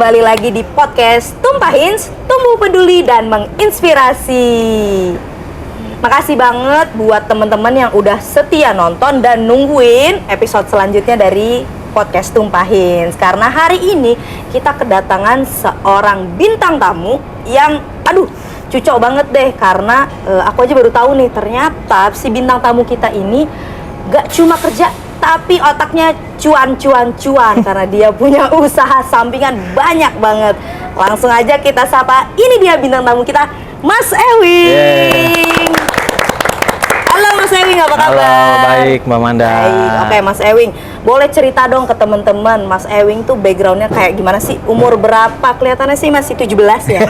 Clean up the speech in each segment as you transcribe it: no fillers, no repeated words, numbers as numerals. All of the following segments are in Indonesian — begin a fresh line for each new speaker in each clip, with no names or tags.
kembali lagi di podcast Tumpahins, tumbuh peduli dan menginspirasi. Makasih banget buat teman-teman yang udah setia nonton dan nungguin episode selanjutnya dari podcast Tumpahins. Karena hari ini kita kedatangan seorang bintang tamu yang cocok banget deh. Karena aku aja baru tahu nih, ternyata si bintang tamu kita ini gak cuma kerja, tapi otaknya cuan karena dia punya usaha sampingan banyak banget. Langsung aja kita sapa, ini dia bintang tamu kita, Mas Ewing. Halo Mas Ewing, apa kabar?
Halo, baik Mbak Manda.
Baik, oke Mas Ewing, boleh cerita dong ke teman-teman, Mas Ewing tuh backgroundnya kayak gimana sih? Umur berapa? Kelihatannya sih masih 17 ya.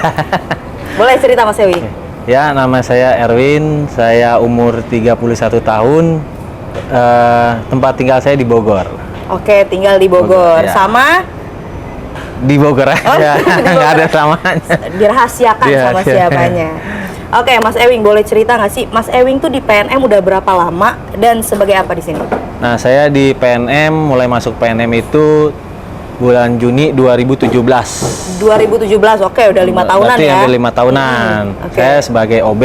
Boleh cerita Mas Ewing?
Ya, nama saya Erwin, saya umur 31 tahun. Tempat tinggal saya di Bogor.
Oke, tinggal di Bogor.
Ya.
Sama?
Di Bogor aja, nggak ada samanya.
Dirahasiakan sama siapanya. Oke, Mas Ewing, boleh cerita nggak sih, Mas Ewing tuh di PNM udah berapa lama dan sebagai apa di sini?
Nah, saya di PNM, mulai masuk PNM itu bulan Juni 2017.
2017, oke, udah 5 tahunan.
Berarti
ya?
hampir 5 tahunan.
Okay.
Saya sebagai OB.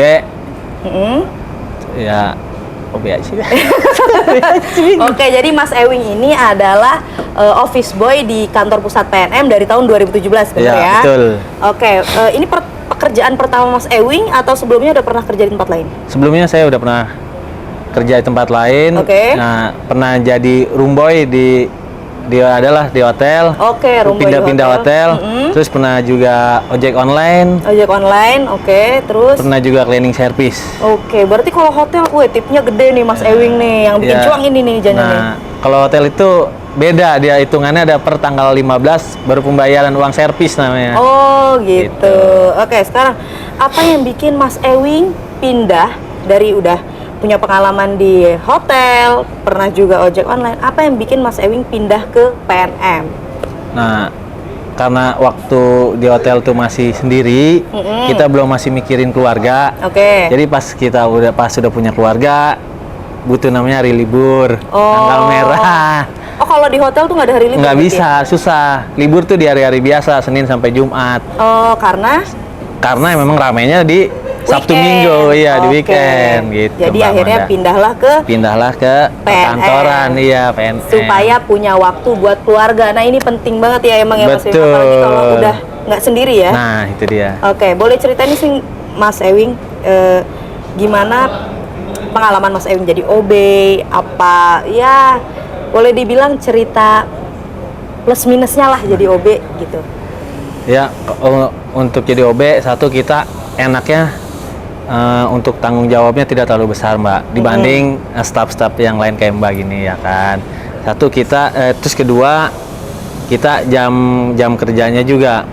Ya, OB aja.
Oke, jadi Mas Ewing ini adalah office boy di kantor pusat PNM dari tahun 2017, benar ya?
Ya, betul.
Oke, ini pekerjaan pertama Mas Ewing atau sebelumnya udah pernah kerja di tempat lain?
Sebelumnya saya udah pernah kerja di tempat lain.
Oke.
Nah, pernah jadi room boy di hotel.
Oke, room boy
pindah-pindah
di
hotel. Terus pernah juga ojek online.
Ojek online, oke, terus?
Pernah juga cleaning service.
Oke, berarti kalau hotel, tipnya gede nih Mas Ewing nih, yang bikin cuang ini nih jangan nih.
Nah, kalau hotel itu beda, dia hitungannya ada per tanggal 15 baru pembayaran uang servis namanya.
Oh gitu. Oke, sekarang apa yang bikin Mas Ewing pindah dari udah punya pengalaman di hotel, pernah juga ojek online, apa yang bikin Mas Ewing pindah ke PNM?
Nah, karena waktu di hotel tuh masih sendiri, kita belum masih mikirin keluarga.
Oke.
Jadi pas sudah punya keluarga, butuh namanya hari libur, tanggal merah.
Oh, kalau di hotel tuh nggak ada hari libur?
Nggak bisa, susah. Libur tuh di hari-hari biasa, Senin sampai Jumat.
Oh, karena
memang ramainya di Sabtu Minggu, iya, di weekend gitu.
Jadi akhirnya pindahlah ke
kantoran, iya, PNM.
Supaya punya waktu buat keluarga. Nah, ini penting banget ya emang ya Mas Ewing, apalagi kalau udah nggak sendiri ya.
Nah, itu dia.
Oke, boleh ceritain sih Mas Ewing, gimana pengalaman Mas Ewing jadi OB, apa ya boleh dibilang cerita plus minusnya lah jadi OB gitu.
Ya, untuk jadi OB, satu kita enaknya untuk tanggung jawabnya tidak terlalu besar Mbak, dibanding staf-staf yang lain kayak Mbak gini ya kan. Satu terus kedua kita jam kerjanya juga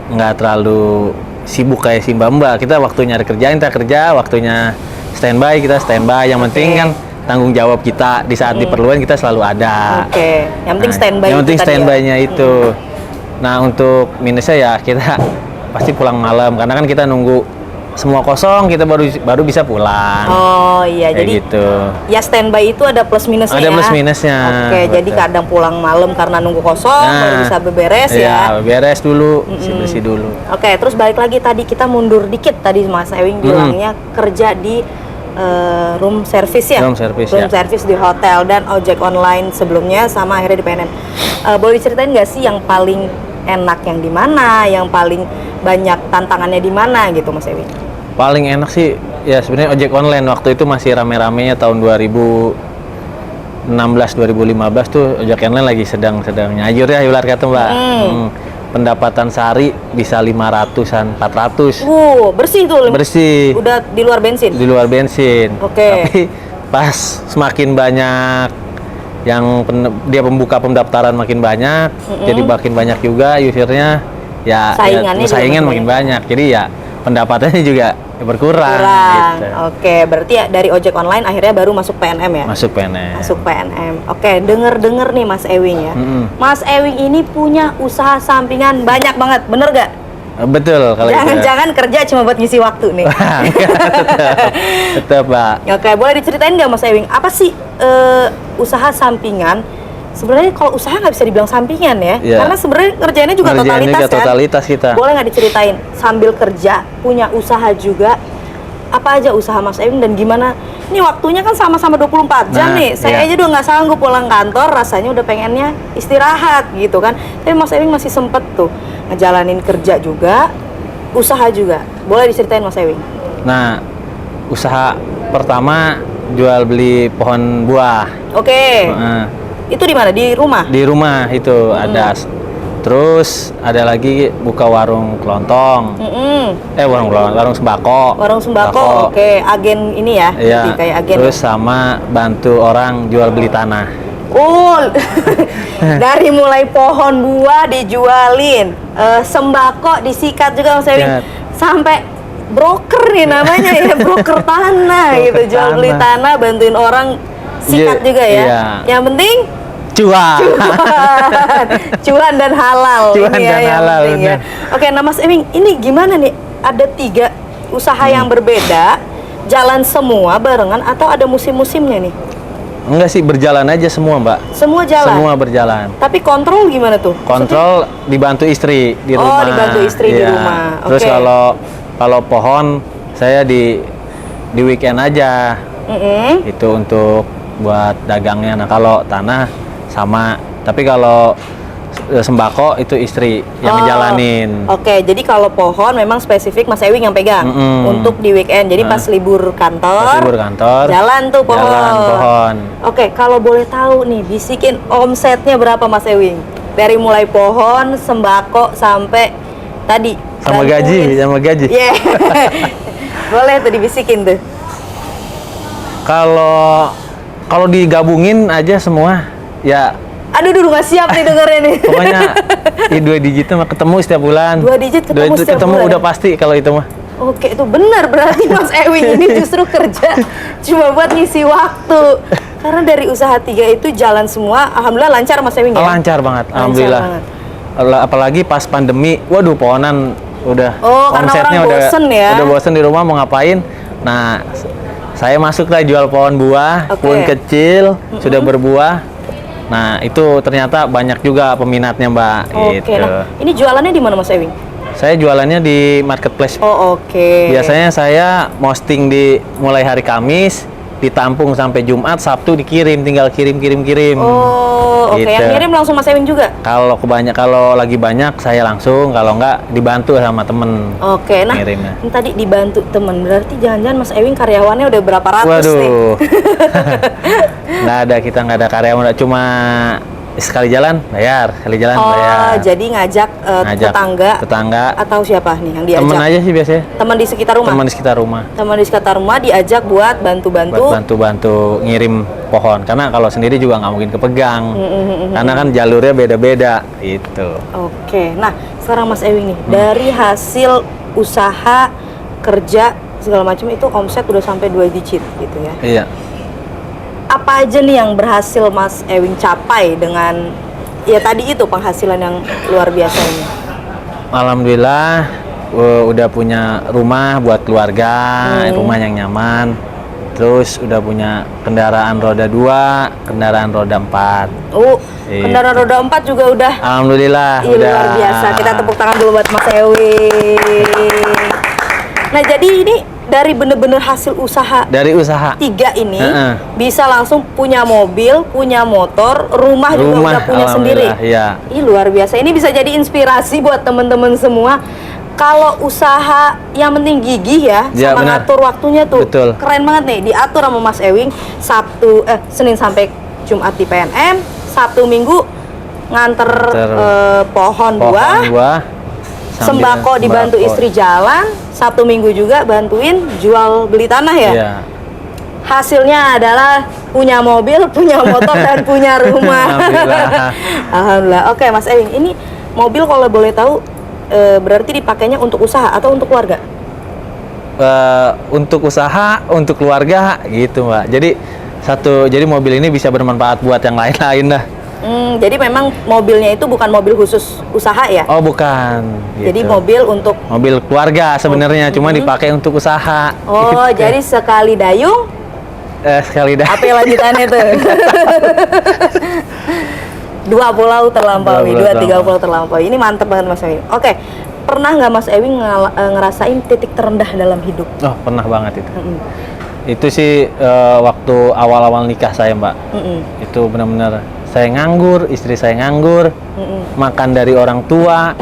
nggak terlalu sibuk kayak si Mbak. Kita waktu nyari kerjaan kita kerja, waktunya standby kita standby. Yang penting kan tanggung jawab kita di saat diperlukan kita selalu ada.
Oke, yang penting standby.
Yang penting standby-nya itu. Nah, untuk minusnya ya kita pasti pulang malam karena kan kita nunggu semua kosong, kita baru bisa pulang.
Oh iya,
kayak
jadi
gitu.
Ya standby itu ada plus minusnya.
Ada plus minusnya.
Oke,
betul.
Jadi kadang pulang malam karena nunggu kosong, baru bisa beberes ya.
Iya, beberes dulu, bersih dulu.
Oke, terus balik lagi tadi kita mundur dikit, tadi Mas Ewing bilangnya kerja di room service ya?
Room service,
room service di hotel dan ojek online sebelumnya sama akhirnya di PNM. Boleh diceritain nggak sih yang paling enak yang di mana, yang paling banyak tantangannya di mana gitu Mas Ewing?
Paling enak sih ya sebenarnya ojek online, waktu itu masih rame-ramenya tahun 2016 2015 tuh ojek online lagi sedang nyajur ya ibarat kata Mbak. Pendapatan sehari bisa 500-an, 400.
Bersih tuh.
Bersih.
Udah di luar bensin.
Di luar bensin.
Oke.
Tapi pas semakin banyak yang dia membuka pendaftaran makin banyak, jadi makin banyak juga usernya, saingan makin banyak. Jadi ya pendapatannya juga berkurang. Gitu.
Oke, berarti ya dari ojek online akhirnya baru masuk PNM ya?
Masuk PNM.
Oke, denger nih Mas Ewing ya. Mas Ewing ini punya usaha sampingan banyak banget, bener gak?
Betul kalau
Jangan-jangan kerja cuma buat ngisi waktu nih.
Tetap, Pak.
Oke, boleh diceritain nggak Mas Ewing, apa sih usaha sampingan sebenarnya kalau usaha nggak bisa dibilang sampingan ya,
Iya.
karena sebenarnya ngerjainnya juga
Ngerjainnya
totalitas
juga
kan.
totalitas kita.
Boleh nggak diceritain sambil kerja punya usaha juga, apa aja usaha Mas Ewing dan gimana? Ini waktunya kan sama-sama 24 jam
Nah,
nih. Saya
iya.
aja udah nggak sanggup pulang kantor, rasanya udah pengennya istirahat gitu kan. Tapi Mas Ewing masih sempet tuh ngejalanin kerja juga, usaha juga. Boleh diceritain Mas Ewing?
Nah, usaha pertama jual beli pohon buah.
Oke.
Nah,
Itu di mana? Di rumah?
di rumah itu ada. Terus ada lagi buka warung kelontong. Warung sembako.
Warung sembako. Oke, agen ini ya.
Iya.
Jadi kayak agen.
Terus sama bantu orang jual beli tanah.
Oh, dari mulai pohon buah dijualin, sembako disikat juga Mas Ewing,
Sikat.
sampai broker nih namanya ya, broker tanah
Broker
gitu, jual beli
tanah.
tanah, bantuin orang sikat
Iya,
juga ya.
iya.
Yang penting
Cuan.
cuan dan halal.
Cuan
ini ya,
dan
yang
halal,
penting ya.
benar.
Oke, nah Mas Ewing, ini gimana nih? Ada 3 usaha yang berbeda, jalan semua barengan atau ada musim-musimnya nih?
Enggak sih, berjalan aja semua, Mbak.
Semua jalan.
Semua berjalan.
Tapi kontrol gimana tuh?
Kontrol dibantu istri di
Oh,
rumah.
dibantu istri di
Iya.
rumah.
Terus
Oke.
kalau pohon saya di weekend aja.
Mm-mm.
Itu untuk buat dagangnya. Nah, kalau tanah sama. Tapi kalau sembako itu istri yang
Oh,
ngejalanin.
Oke, jadi kalau pohon memang spesifik Mas Ewing yang pegang
Mm-mm.
untuk di weekend. Jadi
Nah.
pas libur kantor,
Pas libur kantor,
jalan tuh pohon.
jalan pohon.
Oke, kalau boleh tahu nih, bisikin omsetnya berapa Mas Ewing? Dari mulai pohon, sembako sampai tadi
Sama gaji, sama gaji.
Iya. Boleh tuh dibisikin tuh.
Kalau digabungin aja semua, ya
Aduh, nggak siap nih dengernya nih.
pokoknya 2 digit mah ketemu setiap bulan.
2 digit ketemu setiap bulan.
Udah pasti kalau itu mah.
Oke, itu benar berarti Mas Ewing ini justru kerja cuma buat ngisi waktu. Karena dari usaha 3 itu jalan semua, alhamdulillah lancar Mas Ewing ya.
Lancar banget,
Lancar
alhamdulillah.
banget.
Apalagi pas pandemi, waduh pohonan udah
Oh, karena orang bosen ya.
Udah bosen di rumah mau ngapain. Nah, saya masuk lah jual pohon buah,
Oke.
pohon kecil sudah berbuah. Nah, itu ternyata banyak juga peminatnya, Mbak.
Oke,
Gitu.
nah ini jualannya di mana Mas Ewing?
Saya jualannya di marketplace.
Oh, oke.
Biasanya saya posting di mulai hari Kamis, ditampung sampai Jumat, Sabtu dikirim, tinggal kirim.
Oh, oke.
Gitu.
Yang ngirim langsung Mas Ewing juga?
Kalau lagi banyak saya langsung, kalau enggak dibantu sama temen.
Oke, nah
Ngirimnya.
ini tadi dibantu temen, berarti jangan-jangan Mas Ewing karyawannya udah berapa ratus nih?
Waduh. Kita nggak ada karyawan, cuma sekali jalan bayar.
Oh, jadi ngajak,
tetangga
atau siapa nih yang diajak?
temen aja sih biasanya.
Teman di sekitar rumah?
Teman di sekitar rumah.
Teman di sekitar rumah diajak buat bantu-bantu.
Buat bantu ngirim pohon, karena kalau sendiri juga nggak mungkin kepegang, karena kan jalurnya beda-beda itu.
Oke, nah sekarang Mas Ewing nih, dari hasil usaha, kerja, segala macam itu omset udah sampai 2 digit gitu ya.
Iya.
Apa aja nih yang berhasil Mas Ewing capai dengan, ya tadi itu penghasilan yang luar biasa ini?
Alhamdulillah udah punya rumah buat keluarga, rumah yang nyaman. Terus udah punya kendaraan roda 2, kendaraan roda 4. Gitu.
Kendaraan roda 4 juga udah.
Alhamdulillah
Iya,
udah.
luar biasa. Kita tepuk tangan dulu buat Mas Ewing. Nah, jadi ini dari bener-bener hasil usaha
Dari usaha
3 ini
Heeh.
bisa langsung punya mobil, punya motor, rumah juga udah punya sendiri.
Iya.
Ih, luar biasa. Ini bisa jadi inspirasi buat temen-temen semua. Kalau usaha yang penting gigih ya,
Ya,
sama
benar.
ngatur waktunya tuh.
Betul.
Keren banget nih, diatur sama Mas Ewing. Senin sampai Jumat di PNM, Sabtu Minggu nganter pohon buah,
sambil
sembako dibantu
sembako.
istri jalan, Sabtu Minggu juga bantuin jual beli tanah ya.
Iya.
Hasilnya adalah punya mobil, punya motor, dan punya rumah.
Alhamdulillah.
Alhamdulillah. Oke, Mas Ewing, ini mobil kalau boleh tahu berarti dipakainya untuk usaha atau untuk keluarga?
Untuk usaha, untuk keluarga gitu, Mbak. Jadi mobil ini bisa bermanfaat buat yang lain-lain dah.
Jadi memang mobilnya itu bukan mobil khusus usaha ya?
Oh, bukan.
Jadi
Gitu.
mobil untuk
mobil keluarga sebenarnya, cuma dipakai untuk usaha.
Oh,
Gitu.
jadi sekali dayung
sekali dah.
Apa lanjutannya tuh? 2 pulau terlampaui, 3 pulau terlampaui. Ini mantep banget Mas Ewing. Oke, pernah nggak Mas Ewing ngerasain titik terendah dalam hidup?
Oh, pernah banget itu.
Mm-mm.
Itu sih waktu awal-awal nikah saya, Mbak.
Mm-mm.
Itu benar-benar saya nganggur, istri saya nganggur,
Mm-mm.
makan dari orang tua.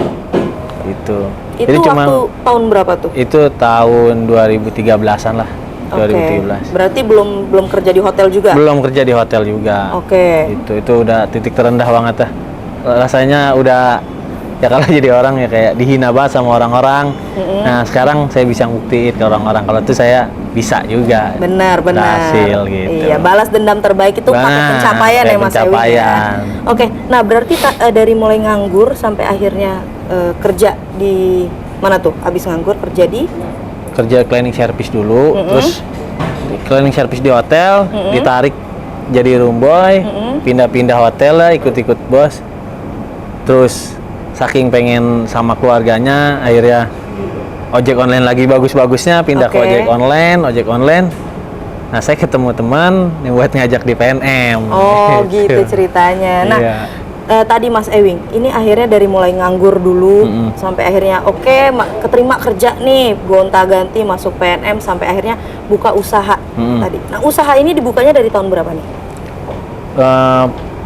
Itu.
Itu
Jadi
waktu tahun berapa tuh?
itu tahun 2013-an lah.
Oke.
2013.
Berarti belum kerja di hotel juga?
Belum kerja di hotel juga.
Oke.
Itu udah titik terendah banget dah. Rasanya udah ya kalau jadi orang ya kayak dihina banget sama orang-orang.
Mm-mm.
Nah, sekarang saya bisa buktiin ke orang-orang kalau itu saya bisa juga.
Benar.
Berhasil gitu.
Iya, balas dendam terbaik itu pakai
Nah,
pencapaian
pakai
ya Mas Ewing ya.
pencapaian.
Oke, nah berarti dari mulai nganggur sampai akhirnya kerja di mana tuh? Abis nganggur kerja di?
Kerja cleaning service dulu,
Mm-mm.
terus cleaning service di hotel,
Mm-mm.
ditarik jadi room boy,
Mm-mm.
pindah-pindah hotel lah, ikut-ikut bos. Terus saking pengen sama keluarganya, akhirnya ojek online lagi bagus-bagusnya, pindah ke
Oke.
ojek online. Nah, saya ketemu teman yang buat ngajak di PNM.
Oh gitu ceritanya. Nah,
Iya.
tadi Mas Ewing, ini akhirnya dari mulai nganggur dulu
Mm-mm.
sampai akhirnya keterima kerja nih, gonta-ganti masuk PNM sampai akhirnya buka usaha
Mm-mm.
tadi. Nah, usaha ini dibukanya dari tahun berapa nih?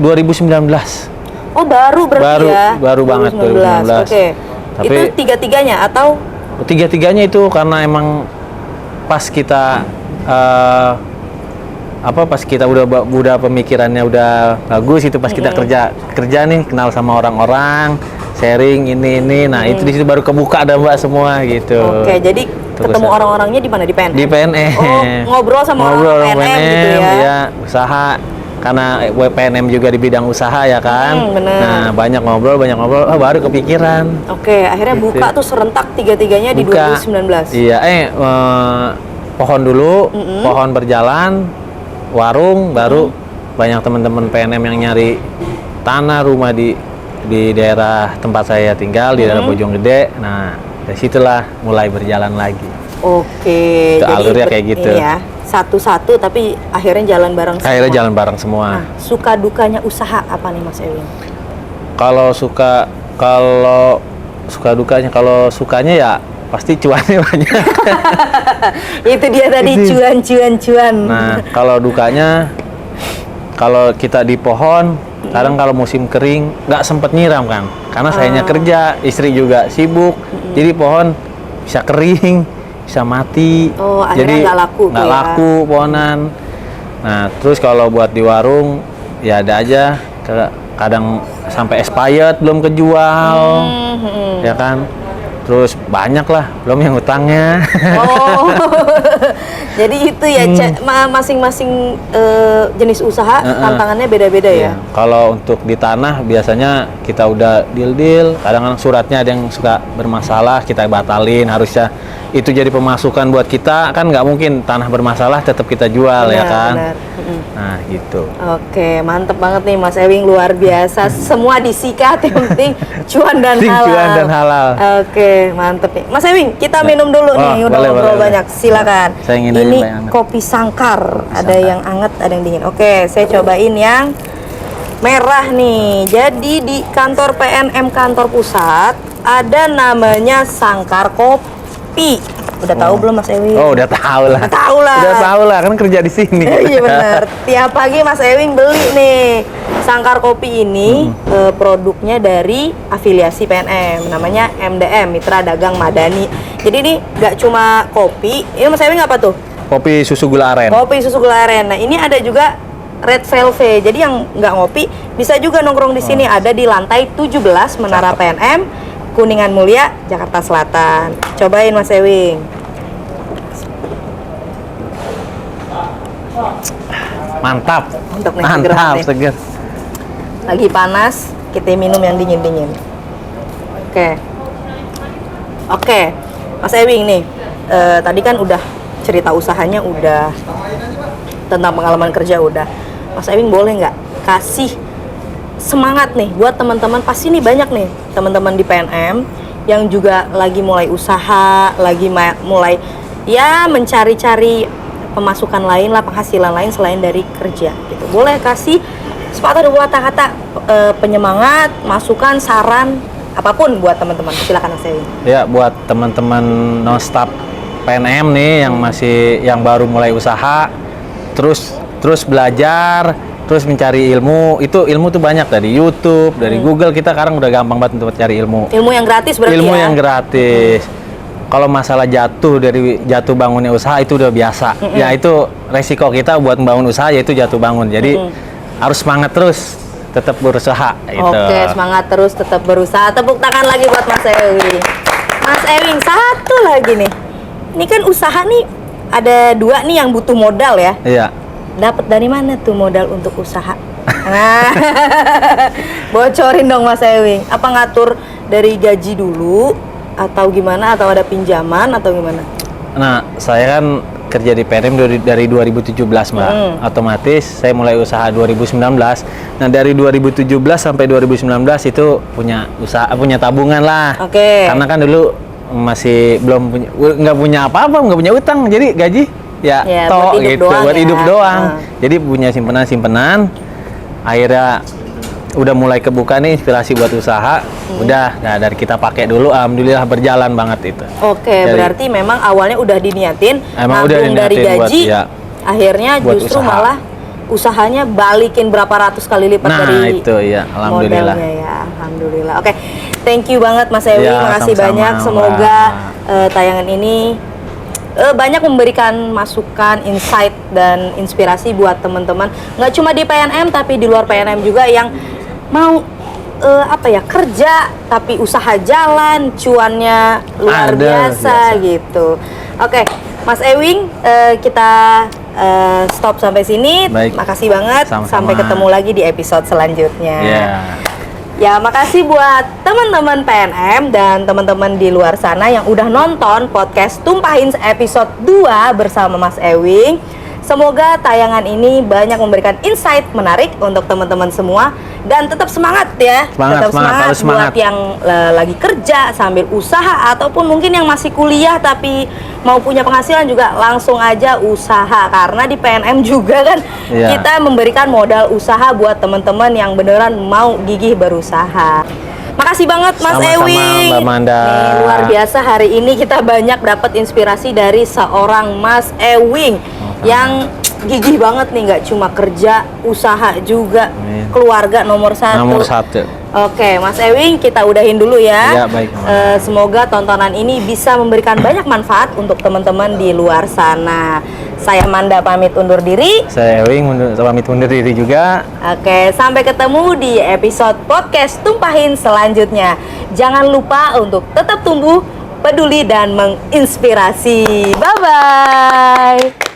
2019.
Oh, baru berarti ya?
Baru banget, 2019.
Oke.
Tapi-
Itu tiga-tiganya atau?
Tiga-tiganya itu karena emang pas kita pas kita udah pemikirannya udah bagus itu pas kita kerja nih kenal sama orang-orang, sharing ini. Nah, itu di situ baru kebuka ada Mbak semua gitu.
Oke, jadi
Itu
ketemu
usaha.
orang-orangnya di mana? Di PNM?
Di PNM.
Oh, ngobrol sama orang PNM gitu ya?
Iya, usaha. Karena PNM juga di bidang usaha ya kan.
Bener.
Nah, banyak ngobrol, baru kepikiran.
Oke, akhnya
Gitu.
buka tuh serentak tiga-tiganya di
Buka.
2019.
Iya, pohon dulu,
Mm-mm.
pohon berjalan, warung baru banyak teman-teman PNM yang nyari tanah rumah di daerah tempat saya tinggal di daerah Bojonggede. Nah, dari situlah mulai berjalan lagi.
Oke,
Itu alurnya kayak gitu.
ini ya, satu-satu tapi akhirnya jalan bareng semua.
Akhirnya jalan bareng semua.
Nah, suka dukanya usaha apa nih Mas Ewing?
Kalau dukanya, kalau sukanya ya pasti cuannya banyak.
Itu dia tadi cuan.
Nah, kalau dukanya, kalau kita di pohon, kadang kalau musim kering nggak sempet nyiram kan, karena sayanya kerja, istri juga sibuk, jadi pohon bisa kering, bisa mati.
Oh, akhirnya
jadi
nggak laku tuh
nggak
ya.
laku pohonan. Nah, terus kalau buat di warung, ya ada aja, kadang sampai expired belum kejual, ya kan. Terus banyak lah, belum yang utangnya.
Oh, jadi itu ya masing-masing jenis usaha tantangannya beda-beda ya.
Kalau untuk di tanah biasanya kita udah deal, kadang-kadang suratnya ada yang suka bermasalah, kita batalin, harusnya itu jadi pemasukan buat kita, kan nggak mungkin tanah bermasalah tetap kita jual ya kan.
Benar.
Nah gitu.
Oke, mantep banget nih Mas Ewing, luar biasa. Semua disikat, yang penting cuan dan halal.
Cuan dan halal.
Oke, mantep nih. Mas Ewing, kita minum dulu nih, udah
boleh,
ngobrol
boleh.
banyak. Silakan.
Saya ingin
Ini
yang hangat.
kopi sangkar, ada
sangkar.
yang anget, ada yang dingin. Oke, saya cobain yang merah nih. Jadi di kantor PNM kantor pusat ada namanya Sangkar Kopi. Udah tahu belum Mas Ewing?
Oh udah tahu lah.
Udah tahu lah.
Udah tahu lah, kan kerja di sini.
Iya benar. Tiap pagi Mas Ewing beli nih. Sangkar Kopi ini produknya dari afiliasi PNM, namanya MDM, Mitra Dagang Madani. Jadi ini nggak cuma kopi. Ini Mas Ewing apa tuh?
Kopi susu gula aren.
Kopi susu gula aren. Nah ini ada juga Red Velvet. Jadi yang nggak ngopi bisa juga nongkrong di sini. Ada di lantai 17 Menara PNM, Kuningan Mulia, Jakarta Selatan. Cobain Mas Ewing.
Mantap.
Mantap nih, seger
Mantap,
banget nih.
seger.
Lagi panas, kita minum yang dingin-dingin. Oke, Mas Ewing nih, tadi kan udah cerita usahanya, udah tentang pengalaman kerja udah. Mas Ewing boleh nggak kasih semangat nih buat teman-teman, pasti nih banyak nih teman-teman di PNM yang juga lagi mulai usaha, lagi mulai ya mencari-cari pemasukan lain lah, penghasilan lain selain dari kerja gitu. Boleh kasih sepatah dua kata-kata penyemangat, masukan, saran, apapun buat teman-teman. Silakan Mas Ewing.
Ya, buat teman-teman non-stop PNM nih yang baru mulai usaha, terus belajar, terus mencari ilmu. Itu ilmu tuh banyak dari YouTube, dari Google. Kita sekarang udah gampang banget untuk cari ilmu.
Ilmu yang gratis berarti
Ilmu
ya?
yang gratis. Kalau masalah jatuh bangunnya usaha itu udah biasa. Ya itu resiko kita buat membangun usaha yaitu jatuh bangun. Jadi harus semangat terus, tetap berusaha. Gitu.
Oke, semangat terus, tetap berusaha. Tepuk tangan lagi buat Mas Ewing. Mas Ewing, satu lagi nih. Ini kan usaha nih ada 2 nih yang butuh modal ya.
Iya.
Dapat dari mana tuh modal untuk usaha? Nah, bocorin dong Mas Ewing. Apa ngatur dari gaji dulu atau gimana? Atau ada pinjaman atau gimana?
Nah, saya kan kerja di PNM dari 2017, Mbak. Otomatis saya mulai usaha 2019. Nah, dari 2017 sampai 2019 itu punya tabungan lah.
Oke.
Karena kan dulu masih nggak punya apa-apa, nggak punya utang. Jadi gaji ya
buat hidup
gitu,
doang
buat
ya.
hidup doang. Jadi punya simpenan. Akhirnya udah mulai kebuka nih inspirasi buat usaha. Nah dari kita pakai dulu, alhamdulillah berjalan banget itu.
Oke, berarti memang awalnya udah diniatin,
Emang udah
nabung dari
diniatin
gaji, akhirnya
buat
justru
usaha.
malah usahanya balikin berapa ratus kali lipat
Nah,
dari
itu ya, alhamdulillah.
modalnya ya, alhamdulillah. Oke, thank you banget Mas Ewing,
Ya,
makasih
sama-sama,
banyak.
Mbak.
Semoga tayangan ini banyak memberikan masukan, insight dan inspirasi buat teman-teman. Nggak cuma di PNM tapi di luar PNM juga yang mau kerja tapi usaha jalan, cuannya luar biasa gitu. Oke, Mas Ewing, kita stop sampai sini.
Baik.
Makasih banget.
Sama-sama.
Sampai ketemu lagi di episode selanjutnya.
Ya.
Ya, makasih buat teman-teman PNM dan teman-teman di luar sana yang udah nonton podcast Tumpahin episode 2 bersama Mas Ewing. Semoga tayangan ini banyak memberikan insight menarik untuk teman-teman semua dan tetap semangat ya. Tetap
harus semangat.
buat yang lagi kerja sambil usaha ataupun mungkin yang masih kuliah tapi mau punya penghasilan juga langsung aja usaha karena di PNM juga kan kita memberikan modal usaha buat teman-teman yang beneran mau gigih berusaha. Makasih banget Mas Ewing.
Mbak Manda.
Nih, luar biasa hari ini kita banyak dapat inspirasi dari seorang Mas Ewing yang gigih banget nih, nggak cuma kerja, usaha juga, keluarga nomor 1.
Nomor 1.
Oke, Mas Ewing, kita udahin dulu ya.
Ya, baik.
Semoga tontonan ini bisa memberikan banyak manfaat untuk teman-teman di luar sana. Saya Manda pamit undur diri.
Saya Ewing pamit undur diri juga.
Oke, sampai ketemu di episode podcast Tumpahin selanjutnya. Jangan lupa untuk tetap tumbuh, peduli, dan menginspirasi. Bye-bye.